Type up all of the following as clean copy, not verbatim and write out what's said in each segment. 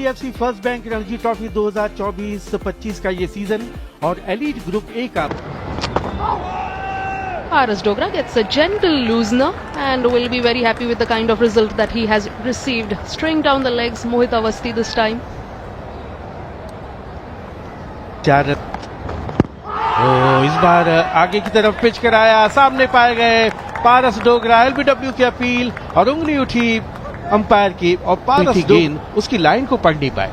IDFC first bank Ranji trophy 2024-25 का ये season और एलीट ग्रुप ए का Paras Dogra gets a gentle loosener and will be very happy with the kind of result that he has received. String down the legs, Mohit Awasthi this time. इस बार आगे की तरफ pitch कराया, सामने पाए गए पारस Dogra. LBW की अपील और उंगली उठी अंपायर की और पारस गेंद उसकी लाइन को पढ़ नहीं पाए।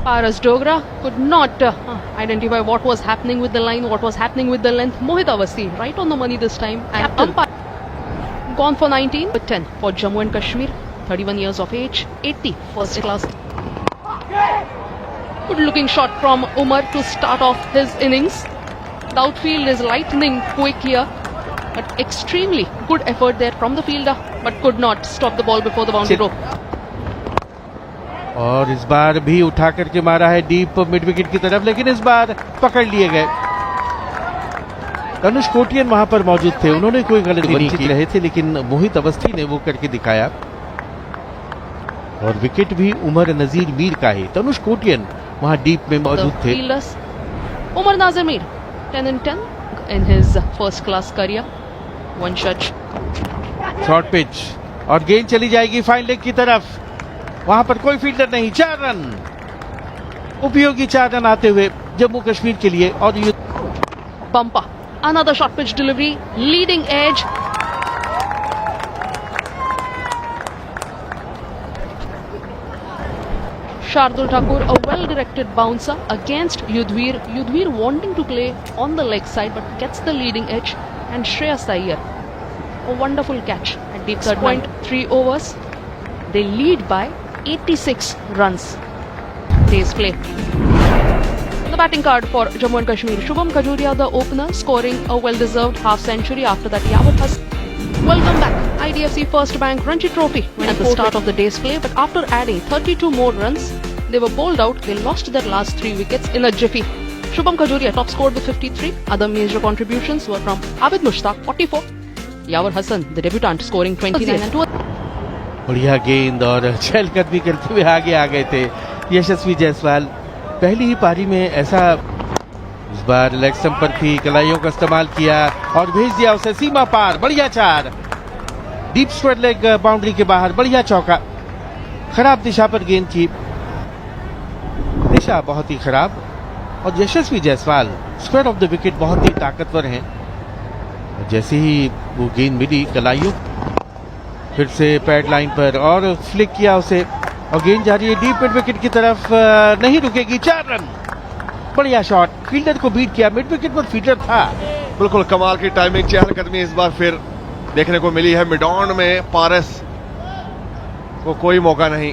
Paras Dogra could not identify what was happening with the line, what was happening with the length. Mohit Awasthi right on the money this time. And umpire gone for 19 with 10 for Jammu and Kashmir. 31 years of age, 80 first class. Good looking shot from Umar to start off his innings. The outfield is lightning quick here, but extremely good effort there from the fielder, but could not stop the ball before the boundary rope. और इस बार भी उठा करके मारा है deep mid wicket की तरफ, लेकिन इस बार पकड़ लिए गए। तनुष कोटियन वहां पर मौजूद थे, उन्होंने कोई गलती नहीं की रहे थे, लेकिन मोहित अवस्थी ने वो करके दिखाया। और विकेट भी उमर नजीर मीर का ही, तनुष कोटियन वहां डीप में मौजूद थे। Umar नाजिर Mir 10 in 10 in his first class career. One shot. Short pitch और गेंद चली जाएगी फाइन लेग की तरफ। वहां पर कोई फील्डर नहीं। 4 रन, उपयोगी 4 रन आते हुए जम्मू कश्मीर के लिए। और बम्पा another short pitch delivery, leading edge. Shardul Thakur, a well-directed bouncer against Yudhvir. Yudhvir wanting to play on the leg side but gets the leading edge. And Shreyas Iyer, a wonderful catch at deep 3.3 overs. They lead by 86 runs. Day's play. The batting card for Jammu and Kashmir. Shubham Khajuria, the opener, scoring a well-deserved half-century. After that, Yawar Hassan. Welcome back. IDFC First Bank Ranji Trophy at the start of the day's play, but after adding 32 more runs, they were bowled out. They lost their last 3 wickets in a jiffy. Shubham Khajuria top scored with 53. Other major contributions were from Abid Mushtaq 44. Yawar Hassan, the debutant, scoring 29 and 2. बढ़िया गेंद और चहलकदमी करते हुए आगे आ गए थे यशस्वी जायसवाल। पहली ही पारी में ऐसा, इस बार लेग स्टंप पर थी, कलाइयों का इस्तेमाल किया और भेज दिया उसे सीमा पार। बढ़िया 4, डीप स्क्वायर लेग बाउंड्री के बाहर। बढ़िया चौका। खराब दिशा पर गेंद की, दिशा बहुत ही खराब। और Yashasvi Jaiswal square off the wicket बहुत ही ताकतवर हैं। जैसे ही वो गेंद मिली कलाइयों, फिर से पैड लाइन पर और फ्लिक किया उसे और गेंद जा रही है डीप मिड विकेट की तरफ, नहीं रुकेगी। 4 रन, बढ़िया शॉट, फील्डर को बीट किया। मिड विकेट पर फील्डर था। बिल्कुल कमाल की टाइमिंग, चहलकदमी इस बार फिर देखने को मिली है। मिड ऑन में पारस को कोई मौका नहीं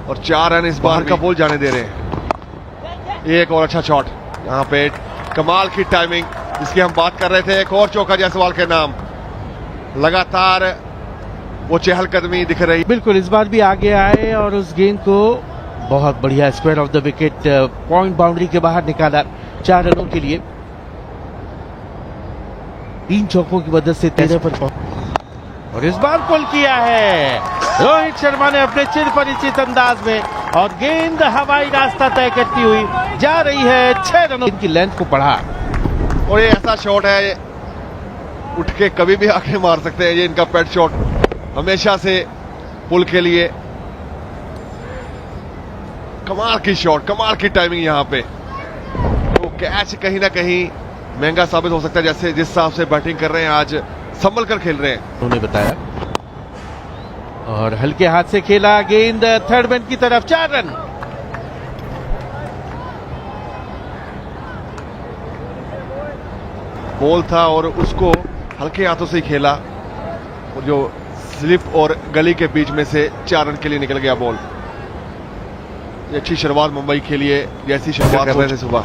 और 4 रन इस बार का बॉल जाने दे रहे हैं। एक और अच्छा शॉट यहाँ पे, कमाल की टाइमिंग जिसकी हम बात कर रहे थे। एक और चौका जायसवाल के नाम, लगातार वो चहलकदमी दिख रही। बिल्कुल इस बार भी आगे आए और उस गेंद को बहुत बढ़िया square off the wicket point boundary के बाहर निकाला 4 रनों के लिए। 3 चौकों की मदद से 13 पर पहुंच और इस बार पुल किया है रोहित शर्मा ने अपने चिर परिचित अंदाज में और गेंद हवाई रास्ता तय करती हुई जा रही है 6 रनों की लेंथ को बढ़ा। और ये ऐसा शॉट है, उठ के कभी भी आके मार सकते हैं। ये इनका पेट शॉट हमेशा से पुल के लिए। कमाल की शॉट, कमाल की टाइमिंग यहाँ पे। तो कैच कहीं ना कहीं महंगा साबित हो सकता है, जैसे जिस हिसाब से बैटिंग कर रहे हैं आज, संभल कर खेल रहे हैं उन्होंने बताया। और हल्के हाथ से खेला गेंद थर्ड मैन की तरफ। 4 रन। बॉल था और उसको हल्के हाथों से ही खेला, और जो स्लिप और गली के बीच में से 4 रन के लिए निकल गया बॉल। ये अच्छी शुरुआत मुंबई के लिए, जैसी शुरुआत कर रहे थे सुबह।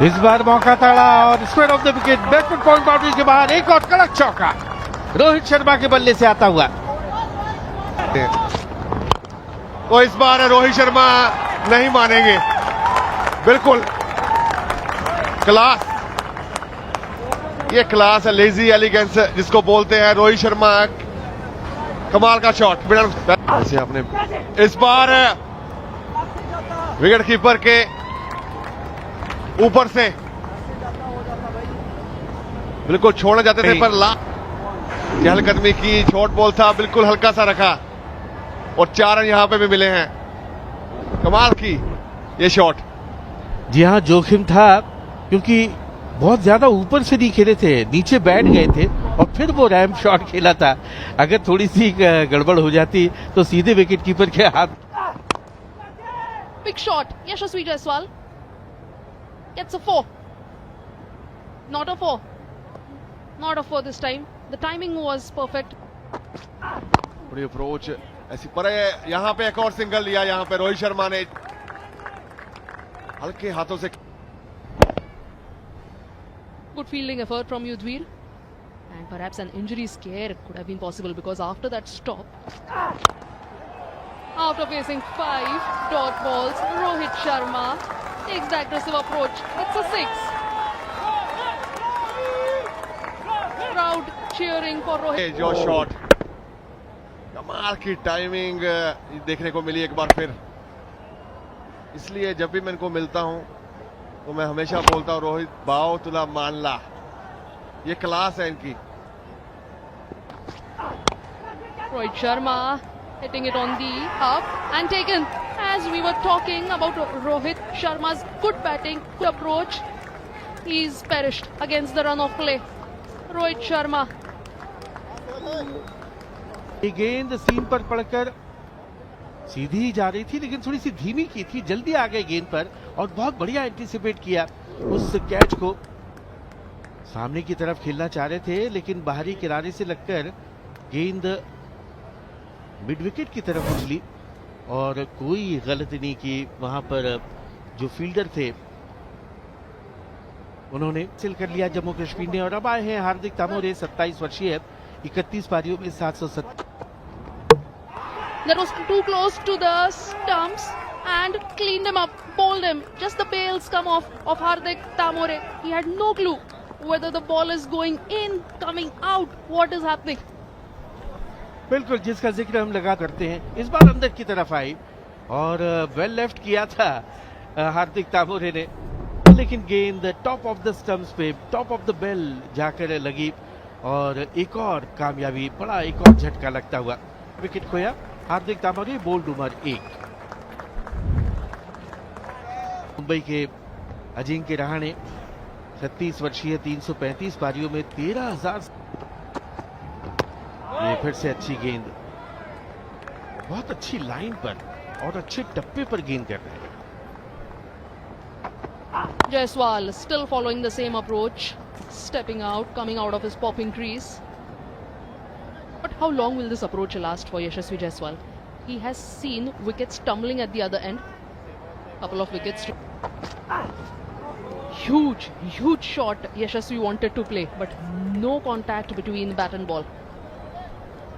इस बार मौका ताड़ा और square off the wicket backward point boundary के बाहर। एक और कड़क चौका रोहित शर्मा के बल्ले से आता हुआ। तो इस बार रोहित शर्मा नहीं मानेंगे। बिल्कुल क्लास, ये क्लास है, लेजी एलिगेंस जिसको बोलते हैं। रोहित शर्मा कमाल का शॉट ऐसे आपने इस बार विकेट कीपर के ऊपर से बिल्कुल छोड़ना चाहते थे पर चहलकदमी की शॉर्ट बॉल था, बिल्कुल हल्का सा रखा और 4 रन यहां पे भी मिले हैं। कमाल की ये शॉट। जी हाँ, जोखिम था क्योंकि बहुत ज्यादा ऊपर से नहीं खेले थे, नीचे बैठ गए थे और फिर वो रैम्प शॉट खेला था। अगर थोड़ी सी गड़बड़ हो जाती तो सीधे विकेट कीपर के हाथ। Big shot. Yashasvi Jaiswal gets a 4. Not a 4. Not a 4 this time. The timing was perfect. बड़ी अप्रोच ऐसी पर यहां पे एक और सिंगल लिया, यहां पे रोहित शर्मा ने हल्के हाथों से। Good fielding effort from Yudhvir. And perhaps an injury scare could have been possible because after that stop, after facing 5 dot balls, Rohit Sharma takes the aggressive approach. It's a 6. Crowd cheering for Rohit. जो shot, कमाल की timing देखने को मिली एक बार फिर। इसलिए जब भी मैं इनको मिलता हूं तो मैं हमेशा बोलता हूं, रोहित बाओ तुला मान ला, ये क्लास है इनकी। Rohit Sharma hitting it on the up and taken. As we were talking about Rohit Sharma's good batting, good approach, he's perished against the run of play. Rohit Sharma. ये गेंद सीम पर पड़कर सीधी ही जा रही थी, लेकिन थोड़ी सी धीमी की थी, जल्दी आ गए गेंद पर और बहुत बढ़िया एंटीसिपेट किया उस कैच को। सामने की तरफ खेलना चाह रहे थे लेकिन बाहरी किनारे से लगकर गेंद मिड विकेट की तरफ उछली और कोई गलती नहीं की। वहां पर जो फील्डर थे उन्होंने हासिल कर लिया जम्मू कश्मीर ने। और अब आए हैं हार्दिक तामोरे, 27 वर्षीय, 31 पारियों में 770। That was too close to the stumps and cleaned him up, bowled him. Just the bails come off of Hardik Tamore. He had no clue whether the ball is going in, coming out, what is happening. बिल्कुल, जिसका जिक्र हम लगा करते हैं, इस बार अंदर की तरफ आई और वेल लेफ्ट किया था हार्दिक तामोरे ने, लेकिन गेंद टॉप ऑफ द स्टंप्स पे, टॉप ऑफ द बेल जाकर लगी और एक और कामयाबी, बड़ा एक और झटका लगता हुआ विकेट खोया हार्दिक तामोरे, बोल्ड नंबर 1। मुंबई के अजिंक्य रहाणे 36 वर्षीय, 335 पारियों में 13,000। ये फिर से अच्छी गेंद, बहुत अच्छी लाइन पर और अच्छे टप्पे पर गेंद कर रहे हैं। Jaiswal still following the same approach, stepping out, coming out of his popping crease. But how long will this approach last for Yashasvi Jaiswal? He has seen wickets tumbling at the other end. Couple of wickets. Huge shot Yashasvi wanted to play, but no contact between bat and ball.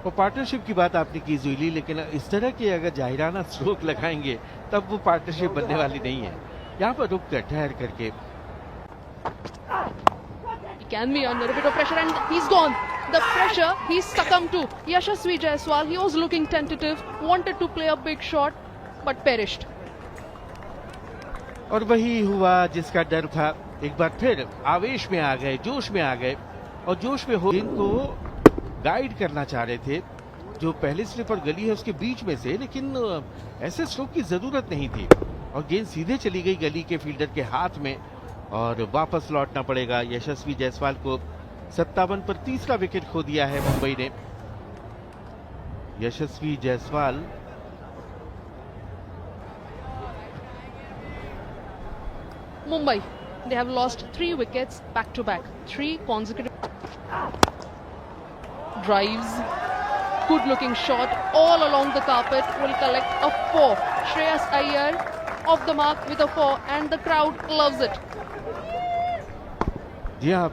वो partnership की बात आपने की जुली, लेकिन इस तरह के अगर जाहिराना स्ट्रोक लगाएंगे तब वो पार्टनरशिप बनने वाली नहीं है। यहाँ पर रुक कर ठहर करके He can be under a bit of pressure and he's gone. The pressure he's succumbed to. Yashasvi Jaiswal, he was looking tentative, wanted to play a big shot, but perished. और वही हुआ जिसका डर था। एक बार फिर आवेश में आ गए, जोश में आ गए और जोश में हो इनको गाइड करना चाह रहे थे। जो पहले स्लिप और गली है उसके बीच में से, लेकिन ऐसे स्ट्रोक की जरूरत नहीं थी और गेंद सीधे चली गई गली के फील्डर के हाथ में और वापस लौटना पड़ेगा। यशस्वी जायसवाल को 57 पर तीसरा विकेट खो दिया है मुंबई ने। यशस्वी Jaiswal Mumbai, they have lost 3 wickets back to back. 3 consecutive drives. Good looking shot all along the carpet, will collect a 4. Shreyas Iyer off the mark with a 4 and the crowd loves it. जी हाँ,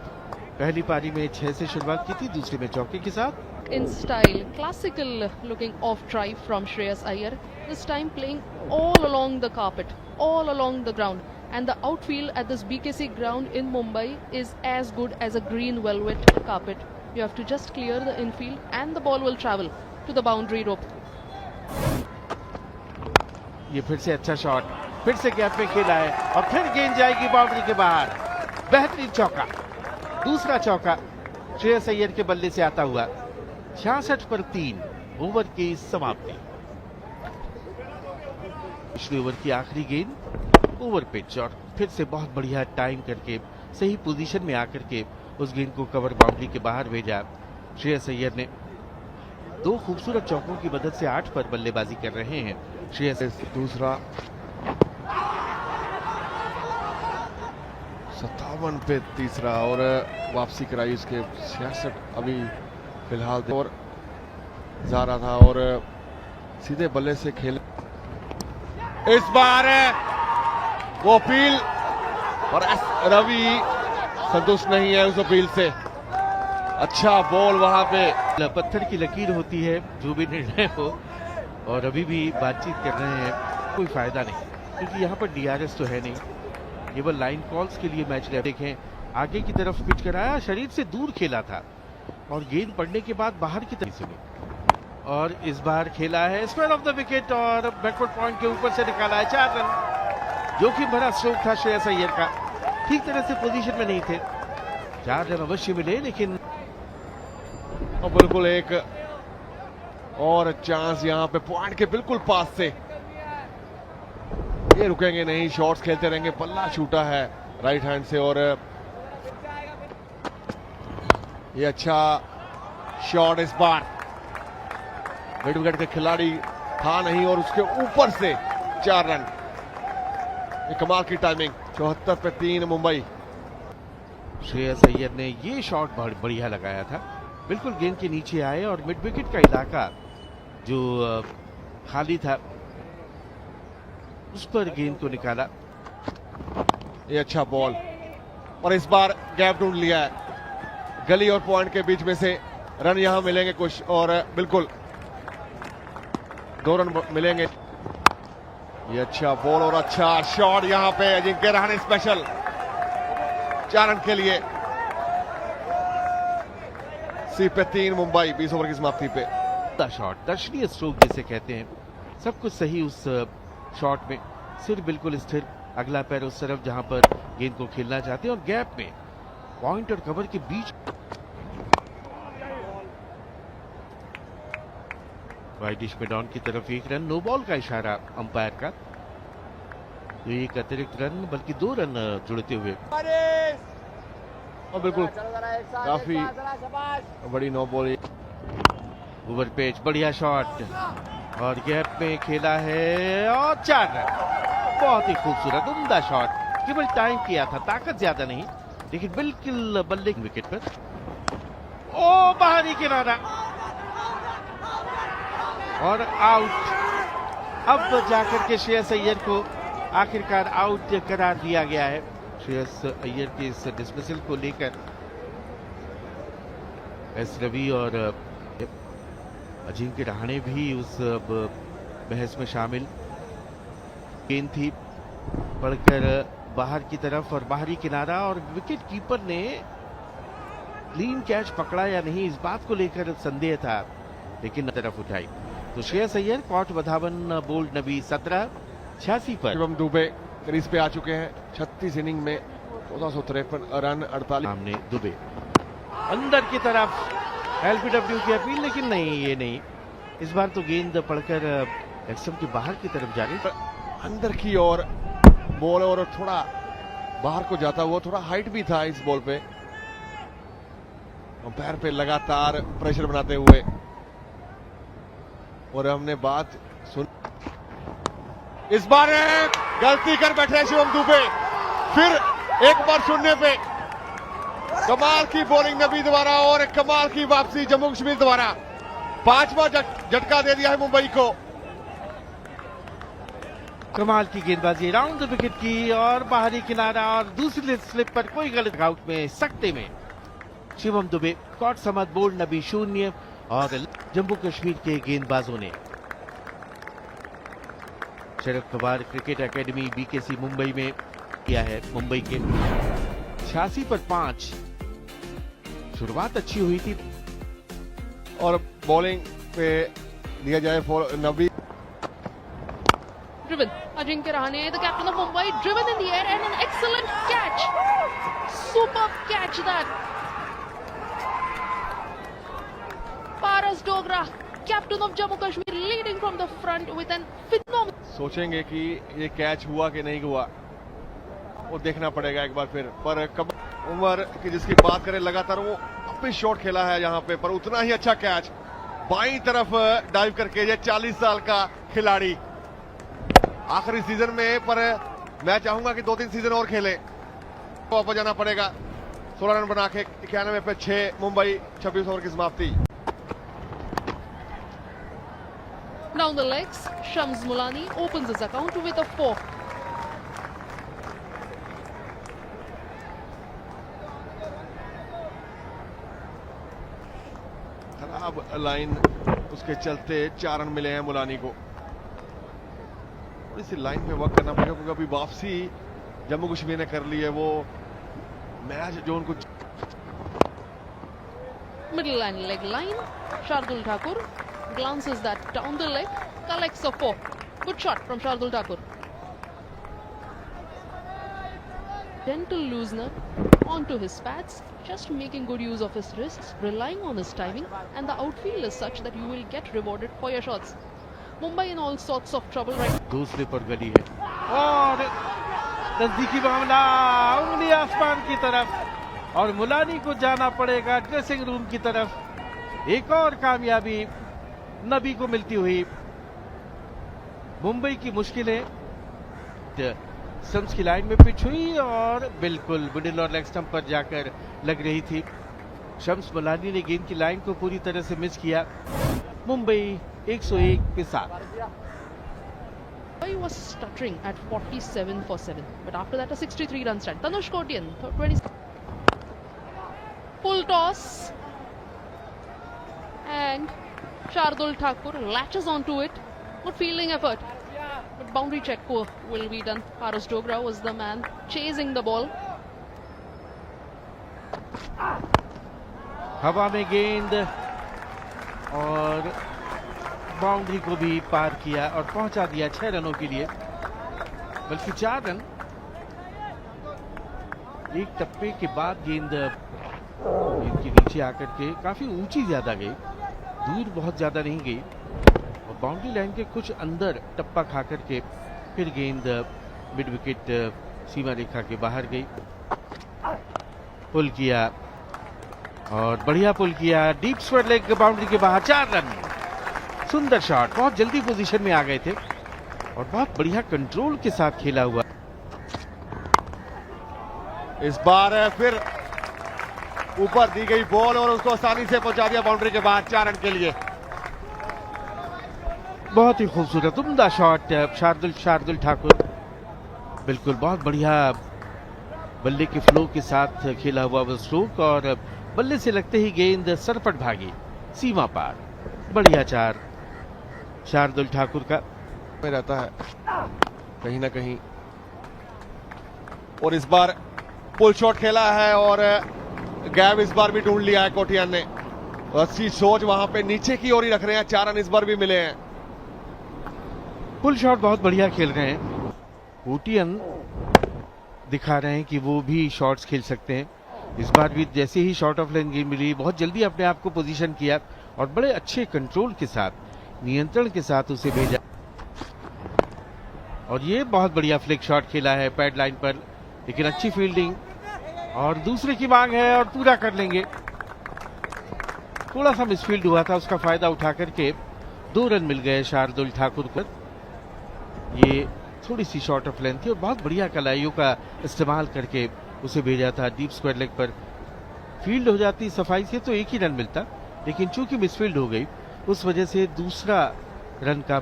पहली पारी में 6 से शुरुआत की थी, दूसरी में चौके के साथ। In style, classical looking off drive from Shreyas Iyer. This time playing all along the carpet, all along the ground. And the outfield at this BKC ground in Mumbai is as good as a green velvet carpet. You have to just clear the infield and the ball will travel. to the boundary rope. ये फिर से अच्छा shot, फिर से gap में खेला है और फिर गेंद जाएगी बाउंड्री के बाहर। बेहतरीन चौका, दूसरा चौका श्रेयस अय्यर के बल्ले से आता हुआ। 66 पर 3, ओवर की समाप्ति। पिछले ओवर की आखिरी गेंद ओवर पिच और फिर से बहुत बढ़िया टाइम करके सही पोजीशन में आकर के उस गेंद को कवर बाउंड्री के बाहर भेजा श्रेयस अय्यर ने। 2 खूबसूरत चौकों की मदद से 8 पर बल्लेबाजी कर रहे हैं श्रेयस। दूसरा 57 पे तीसरा और वापसी कराई उसके 66 अभी फिलहाल और जा रहा था और सीधे बल्ले से खेल। इस बार वो अपील और रवि संतुष्ट नहीं है उस अपील से। अच्छा बॉल वहां पे। पत्थर की लकीर होती है जो भी निर्णय हो, और अभी भी बातचीत कर रहे हैं, कोई फायदा नहीं क्योंकि यहाँ पर डीआरएस तो है नहीं, केवल लाइन कॉल्स के लिए मैच देखें। आगे की तरफ पिच कराया, शरीर से दूर खेला था और गेंद पड़ने के बाद बाहर की तरफ से और इस बार खेला है स्क्वायर ऑफ द विकेट और बैकवर्ड पॉइंट के ऊपर से निकाला है 4 रन। जोखिम भरा स्ट्रोक था श्रेयस अय्यर का, ठीक तरह से पोजीशन में नहीं थे। 4 रन अवश्य मिले लेकिन और बिल्कुल एक और चांस यहां पे पॉइंट के बिल्कुल पास से। ये रुकेंगे नहीं, शॉट्स खेलते रहेंगे। पल्ला छूटा है राइट हैंड से और ये अच्छा शॉट इस बार मिड विकेट के खिलाड़ी था नहीं और उसके ऊपर से 4 रन। ये कमाल की टाइमिंग। 74 पे 3 मुंबई। श्रेयस अय्यर ने ये शॉट बहुत बढ़िया लगाया था, बिल्कुल गेंद के नीचे आए और मिड विकेट का इलाका जो खाली था उस पर गेंद को निकाला। ये अच्छा बॉल और इस बार गैप ढूंढ लिया है। गली और पॉइंट के बीच में से रन यहां मिलेंगे कुछ और बिल्कुल 2 रन मिलेंगे। ये अच्छा बॉल और अच्छा शॉट यहां पे अजिंक्य रहाणे स्पेशल 4 रन के लिए। सी पे 3 मुंबई 20 ओवर की समाप्ति पे। शॉट दर्शनीय स्ट्रोक जिसे कहते हैं, सब कुछ सही उस शॉट में, सिर बिल्कुल स्थिर, अगला पैर उस तरफ जहां पर गेंद को खेलना चाहते हैं और गैप में पॉइंट और कवर के बीच। वाइड डिश में डाउन की तरफ 1 रन, नो बॉल का इशारा अंपायर का, तो एक अतिरिक्त रन बल्कि 2 रन जुड़ते हुए और बिल्कुल काफी बड़ी नो बॉल। ओवर पेच, बढ़िया शॉट और गैप में खेला है और 4 रन। बहुत ही खूबसूरत उम्दा शॉट, केवल टाइम किया था, ताकत ज्यादा नहीं लेकिन बिल्कुल बल्ले विकेट पर। ओ बाहरी किनारा और आउट। अब जाकर के श्रेयस अय्यर को आखिरकार आउट करार दिया गया है। श्रेयस अय्यर के इस डिसमिसल को लेकर एस रवि और अजिंक्य रहाणे भी उस बहस में शामिल। गेंद थी पड़कर बाहर की तरफ और बाहरी किनारा और विकेट कीपर ने क्लीन कैच पकड़ा या नहीं इस बात को लेकर संदेह था, लेकिन तरफ उठाई तो श्रेयस अय्यर कॉट वधावन बोल्ड नबी 17 86 पर। शिवम दुबे क्रीज पे आ चुके हैं 36 इनिंग में 1453 रन 48। सामने दुबे अंदर की तरफ एलबीडब्ल्यू की अपील, लेकिन नहीं, ये नहीं, इस बार तो गेंद पड़कर एक्सम के बाहर की तरफ जा रही। अंदर की ओर बॉल और थोड़ा बाहर को जाता हुआ, थोड़ा हाइट भी था इस बॉल पे। पैर पे लगातार प्रेशर बनाते हुए और हमने बात सुन। इस बार गलती कर बैठे शिवम दुबे, फिर एक बार सुनने पे कमाल की बॉलिंग नबी द्वारा और कमाल की वापसी जम्मू कश्मीर द्वारा। 5वां झटका दे दिया है मुंबई को। कमाल की गेंदबाजी राउंड द विकेट की और बाहरी किनारा और दूसरी स्लिप पर कोई गलत आउट में सख्ते में शिवम दुबे। कॉट समत बोल्ड नबी 0 और जम्मू कश्मीर के गेंदबाजों ने Sharad Pawar cricket academy BKC Mumbai में किया है। मुंबई के 86 पर 5। शुरुआत अच्छी हुई थी और बॉलिंग पे दिया जाए for Nabi. Driven. Ajinkya Rahane, the captain of Mumbai, driven in the air and an excellent catch. Superb catch that. Paras Dogra, captain of Jammu Kashmir, leading from the front with an phenomenal. सोचेंगे कि ये catch हुआ कि नहीं हुआ, वो देखना पड़ेगा एक बार फिर। पर कब उमर की जिसकी बात करें, लगातार वो अपनी शॉट खेला है यहाँ पे, पर उतना ही अच्छा कैच बाईं तरफ डाइव करके, ये 40 साल का खिलाड़ी आखिरी सीजन में, पर मैं चाहूंगा कि 2-3 सीजन और खेले। वापस जाना पड़ेगा। 16 रन बना के 91 पे 6, मुंबई 26 ओवर की समाप्ति। Down the legs, Shams Mulani opens his account with a 4. खराब लाइन उसके चलते 4 रन मिले हैं मुलानी को। इसी लाइन पे वर्क करना पड़ेगा, क्योंकि अभी वापसी जम्मू कश्मीर ने कर ली है। वो मैच जो उनको Middle and leg line, Shardul Thakur glances that down the leg, collects a 4. Good shot from Shardul Thakur. Gentle loosener onto his pads, just making good use of his wrists, relying on his timing, and the outfield is such that you will get rewarded for your shots. Mumbai in all sorts of trouble right. दूसरे पर गली है और नजदीकी मामला, उंगली आसमान की तरफ, और मुलानी को जाना पड़ेगा ड्रेसिंग रूम की तरफ। एक और कामयाबी नबी को मिलती हुई। मुंबई की मुश्किलें स्टंप्स की लाइन में पिच हुई और बिल्कुल मिडिल और लेग स्टंप पर जाकर लग रही थी। शम्स मुलानी ने गेंद की लाइन को पूरी तरह से मिस किया। मुंबई 101 के साथ। He was stuttering at 47 for 7, but after that a 63 run stand. Tanush Kotian, 20. Full toss, and Shardul Thakur latches onto it. Good fielding effort, but boundary check will be done. Paras Dogra was the man chasing the ball. हवा में गेंद और boundary को भी पार किया और पहुंचा दिया 6 रनों के लिए, बल्कि 4 रन। एक टप्पे के बाद गेंद के नीचे आकर के काफी ऊंची ज्यादा गई, दूर बहुत ज्यादा नहीं गई, और बाउंड्री लाइन के कुछ अंदर टप्पा खा करके फिर गेंद मिड विकेट सीमा रेखा के बाहर गई। पुल किया और बढ़िया पुल किया, डीप स्क्वायर लेग बाउंड्री के बाहर, 4 रन। सुंदर शॉट, बहुत जल्दी पोजीशन में आ गए थे और बहुत बढ़िया कंट्रोल के साथ खेला हुआ। इस बार फिर ऊपर दी गई बॉल और उसको आसानी से पहुंचा दिया बाउंड्री के बाहर, 4 रन के लिए। बहुत ही खूबसूरत उम्दा शॉट शार्दुल ठाकुर, बिल्कुल बहुत बढ़िया बल्ले के फ्लो के साथ खेला हुआ वो स्ट्रोक, और बल्ले से लगते ही गेंद सरपट भागी सीमा पार। बढ़िया 4 शार्दुल ठाकुर का में रहता है कहीं ना कहीं, और इस बार पुल शॉट खेला है और गैप इस बार भी ढूंढ लिया है कोटियान ने। अच्छी सोच वहां पे नीचे की ओर ही रख रहे हैं, 4 रन इस बार भी मिले हैं। पुल शॉट बहुत बढ़िया खेल रहे हैं। कोटियान दिखा रहे हैं कि वो भी शॉट्स खेल सकते हैं। इस बार भी जैसे ही शॉर्ट ऑफ लाइन गेंद मिली, बहुत जल्दी अपने आप को पोजीशन किया और बड़े अच्छे कंट्रोल के साथ, नियंत्रण के साथ उसे भेजा, और ये बहुत बढ़िया फ्लिक शॉट खेला है पैड लाइन पर, लेकिन अच्छी फील्डिंग, और दूसरे की मांग है और पूरा कर लेंगे। थोड़ा सा मिसफील्ड हुआ था, उसका फायदा उठा करके 2 रन मिल गए शार्दुल ठाकुर को। ये थोड़ी सी शॉर्ट ऑफ लेंथ थी और बहुत बढ़िया कलाइयों का इस्तेमाल करके उसे भेजा था डीप स्क्वायर लेग पर। फील्ड हो जाती सफाई से तो 1 ही रन मिलता, लेकिन चूंकि मिसफील्ड हो गई उस वजह से दूसरा रन का।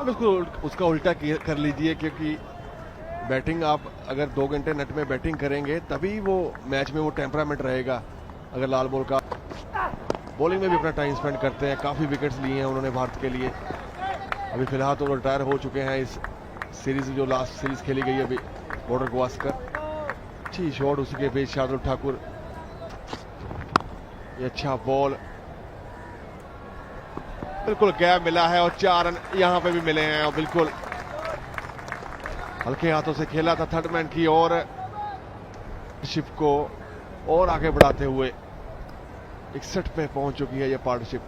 अब उसका उल्टा कर लीजिए, क्योंकि बैटिंग आप अगर 2 घंटे नेट में बैटिंग करेंगे तभी वो मैच में वो टेम्परामेंट रहेगा। अगर लाल बॉल का बॉलिंग में भी अपना टाइम स्पेंड करते हैं, काफी विकेट्स लिए हैं उन्होंने भारत के लिए। अभी फिलहाल तो रिटायर हो चुके हैं इस सीरीज, जो लास्ट सीरीज खेली गई अभी बॉर्डर गवास्कर। अच्छी शॉट उसी के पेश शार्दुल ठाकुर, ये अच्छा बॉल बिल्कुल गैप मिला है और 4 रन यहां पे भी मिले हैं और बिल्कुल हल्के हाथों से खेला था थर्ड मैन की और शिप को और आगे बढ़ाते हुए 61 पे पहुंच चुकी है ये पार्टनरशिप।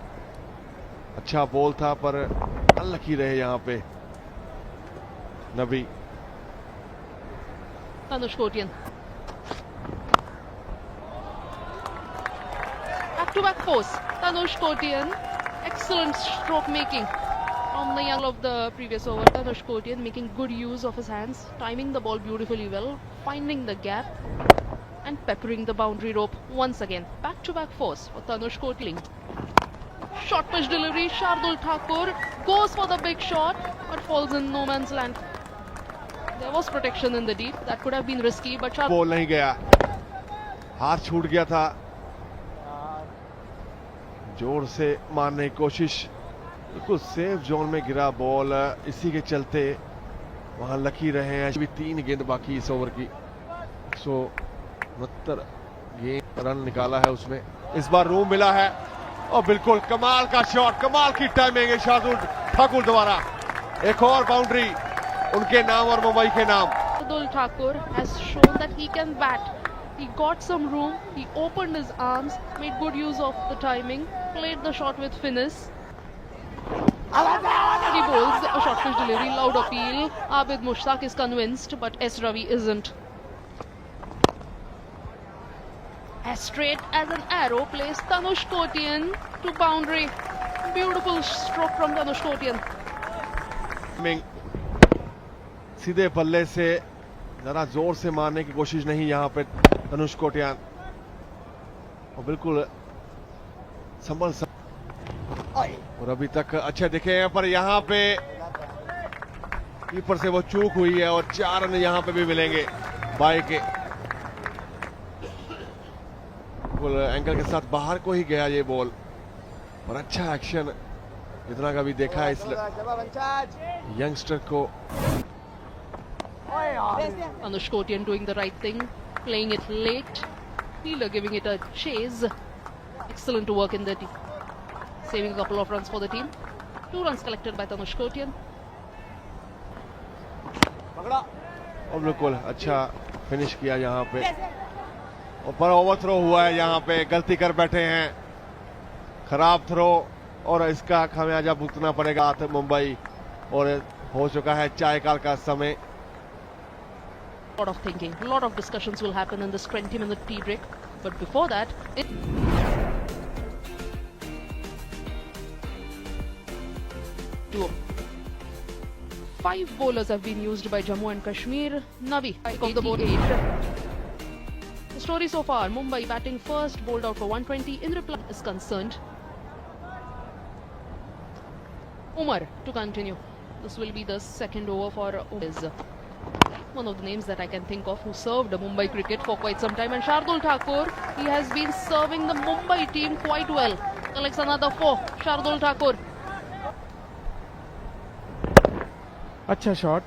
अच्छा बॉल था पर अनलकी रहे यहां पे नबी। Tanush Kotian. Back-to-back force. Tanush Kotian. Excellent stroke making from the angle of the previous over. Tanush Kotian making good use of his hands, timing the ball beautifully well, finding the gap and peppering the boundary rope once again. Back-to-back force for Tanush Kotian. Short pitch delivery. Shardul Thakur goes for the big shot but falls in no man's land. There was protection in the deep. That could have been risky, but ball नहीं गया, हाथ छूट गया था। जोर से मारने की कोशिश, बिल्कुल सेफ जोन में गिरा बॉल। इसी के चलते वहां लकी रहे हैं। अभी 3 गेंद बाकी इस ओवर की। 169 गेंद रन निकाला है उसमें। इस बार रूम मिला है और बिल्कुल कमाल का शॉट, कमाल की टाइमिंग है शार्दुल ठाकुर द्वारा। एक और बाउंड्री उनके नाम और मुंबई के नाम। Shardul Thakur has shown that he can bat. He got some room, he opened his arms, made good use of the timing, played the shot with finesse. He bowls a short pitch delivery, loud appeal. Abid Mushtaq is convinced, but S. Ravi isn't. As straight as an arrow plays Tanush Kotian to boundary. Beautiful stroke from Tanush Kotian. सीधे बल्ले से जरा जोर से मारने की कोशिश नहीं यहां पे तनुष कोटियान, और बिल्कुल संभल और अभी तक अच्छे दिखे हैं पर यहां पे कीपर से वो चूक हुई है और 4 रन यहां पे भी मिलेंगे बाई के। बिल्कुल एंकल के साथ बाहर को ही गया ये बॉल, और अच्छा एक्शन जितना का भी देखा है इस यंगस्टर को। Tanush Kotian doing the right thing, playing it late. Fielder giving it a chase. Excellent work in the team. Saving a couple of runs for the team. 2 runs collected by Tanush Kotian. और बिल्कुल अच्छा finish किया यहाँ पे, और पर over throw हुआ है यहाँ पे, गलती कर बैठे हैं, खराब थ्रो और इसका खामियाजा भुगतना पड़ेगा मुंबई। और हो चुका है चाय काल का समय। A lot of thinking, a lot of discussions will happen in this 20-minute tea break. But before that, 5 bowlers have been used by Jammu and Kashmir. Navi of the board 8. The story so far: Mumbai batting first, bowled out for 120. In reply is concerned. Umar to continue. This will be the second over for Umar. One of the names that I can think of who served Mumbai cricket for quite some time. And Shardul Thakur, he has been serving the Mumbai team quite well. Collects another 4. Shardul Thakur. अच्छा shot,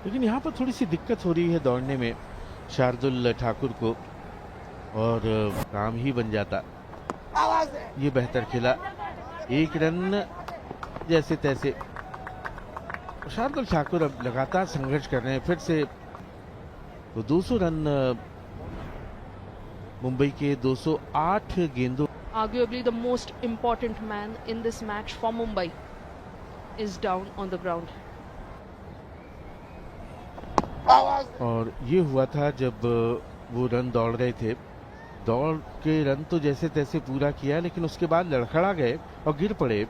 लेकिन यहाँ पर थोड़ी सी दिक्कत हो रही है दौड़ने में शार्दुल ठाकुर को, और काम ही बन जाता। ये बेहतर खेला, 1 रन जैसे तैसे। शार्दुल ठाकुर अब लगातार संघर्ष कर रहे हैं फिर से। तो 200 रन मुंबई के 208 गेंदों। Arguably the most important man in this match for Mumbai is down on the ground. और ये हुआ था जब वो रन दौड़ रहे थे, दौड़ के रन तो जैसे तैसे पूरा किया, लेकिन उसके बाद लड़खड़ा गए और गिर पड़े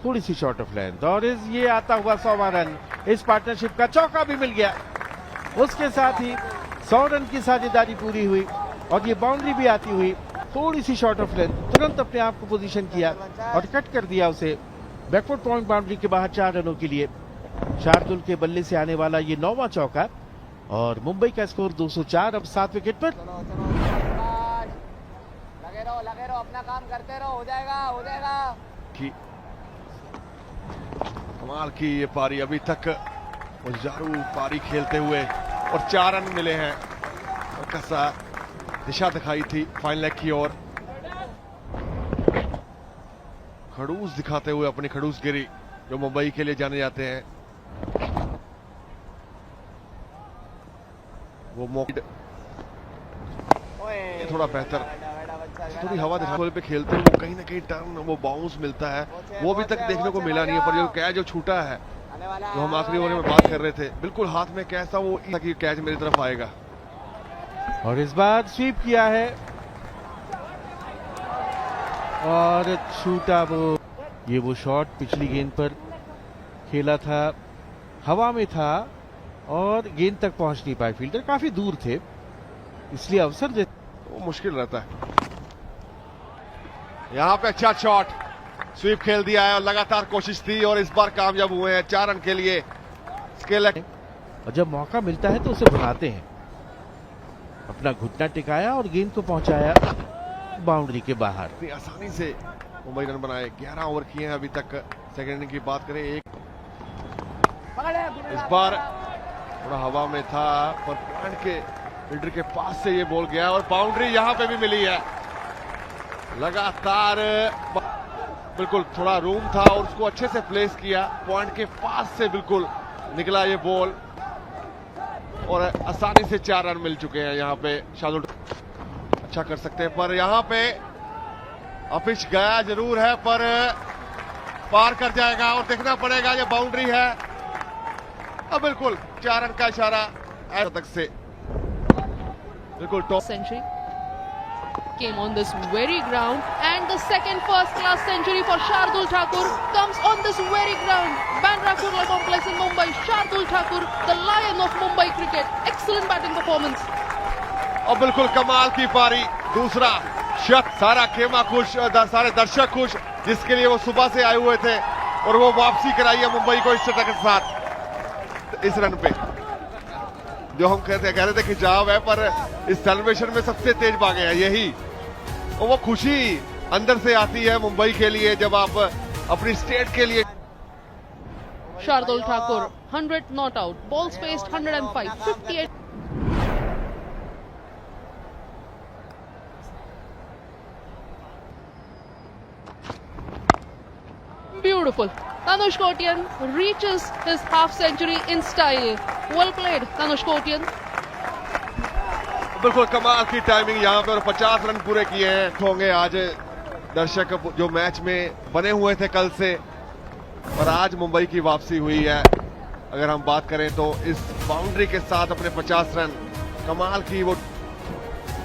थोड़ी सी शॉर्ट ऑफ लेंथ। और ये आता हुआ 100वां रन, इस पार्टनरशिप का चौका भी मिल गया। उसके साथ ही 100 रन की साझेदारी पूरी हुई और ये बाउंड्री भी आती हुई। थोड़ी सी शॉर्ट ऑफ लेंथ, तुरंत अपने आप को पोजीशन किया और कट कर दिया उसे बैकवर्ड पॉइंट बाउंड्री के बाहर 4 रनों के लिए। शार्दुल के बल्ले से आने वाला ये 9वां चौका, और मुंबई का स्कोर 204। अब 7 विकेट पर। लगे रहो, अपना काम करते रहो, हो जाएगा। कमाल की ये पारी अभी तक जारू पारी खेलते हुए, और 4 रन मिले हैं। और कैसा दिशा दिखाई थी फाइनल लेग की ओर। खड़ूस दिखाते हुए अपनी खड़ूस गिरी जो मुंबई के लिए जाने जाते हैं। वो मौका थोड़ा बेहतर, थोड़ी हवा दिखाने पे खेलते हुए कहीं ना कहीं टर्न वो बाउंस मिलता है, वो अभी तक देखने को मिला नहीं है। पर जो कैच जो छूटा है, जो हम आखिरी ओवर में बात कर रहे थे, बिल्कुल हाथ में कैच था, वो कि कैच मेरी तरफ आएगा। और इस बार स्वीप किया है और छूटा वो शॉट पिछली गेंद पर खेला था, हवा में था और गेंद तक पहुंच नहीं पाए। फील्डर काफी दूर थे, इसलिए अवसर दे वो मुश्किल रहता है। यहां पे अच्छा शॉट, स्वीप खेल दिया है और लगातार कोशिश थी और इस बार कामयाब हुए हैं 4 रन के लिए। और जब मौका मिलता है तो उसे भगाते हैं। अपना घुटना टिकाया और गेंद को पहुंचाया बाउंड्री के बाहर। इतनी आसानी से मुंबई रन बनाए। 11 ओवर किए हैं अभी तक। सेकेंड इनिंग की बात करें, एक इस बार थोड़ा हवा में था पर पॉइंट के फील्डर के पास से ये बॉल गया और बाउंड्री यहां पे भी मिली है। लगातार बिल्कुल थोड़ा रूम था और उसको अच्छे से प्लेस किया, पॉइंट के पास से बिल्कुल निकला ये बॉल और आसानी से 4 रन मिल चुके हैं। यहां पे शार्दुल अच्छा कर सकते हैं, पर यहां पे पिच गया जरूर है पर पार कर जाएगा और देखना पड़ेगा ये बाउंड्री है। अब बिल्कुल 4 रन का इशारा तक से बिल्कुल top. Century came on this very ground, and the second first-class century for Shardul Thakur comes on this very ground. Bandra Kurla Complex in Mumbai. Shardul Thakur, the lion of Mumbai cricket. Excellent batting performance. और बिल्कुल कमाल की पारी, दूसरा शत। सारा खेमा खुश, सारे दर्शक खुश, जिसके लिए वो सुबह से आए हुए थे और वो वापसी कराई है मुंबई को इस शतक के साथ। इस रन पे जो हम कह रहे थे खिंचाव है, पर इस सेलिब्रेशन में सबसे तेज भागे हैं यही। और वो खुशी अंदर से आती है मुंबई के लिए जब आप अपनी स्टेट के लिए। Shardul Thakur, 100 not out. Balls faced 105, 58. Beautiful. Tanush Kotian reaches his half century in style. Well played, Tanush Kotian. बिल्कुल कमाल की टाइमिंग यहाँ पे और 50 रन पूरे किए हैं। होंगे आज दर्शक जो मैच में बने हुए थे कल से, और आज मुंबई की वापसी हुई है। अगर हम बात करें तो इस बाउंड्री के साथ अपने 50 रन, कमाल की वो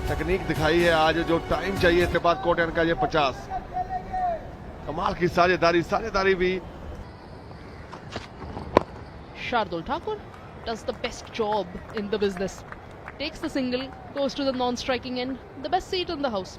तकनीक दिखाई है आज। जो टाइम चाहिए थे बाद कोटियन का, ये 50 कमाल की साझेदारी भी। Shardul Thakur does the best job in the business. Takes the single, goes to the non-striking end, the best seat in the house.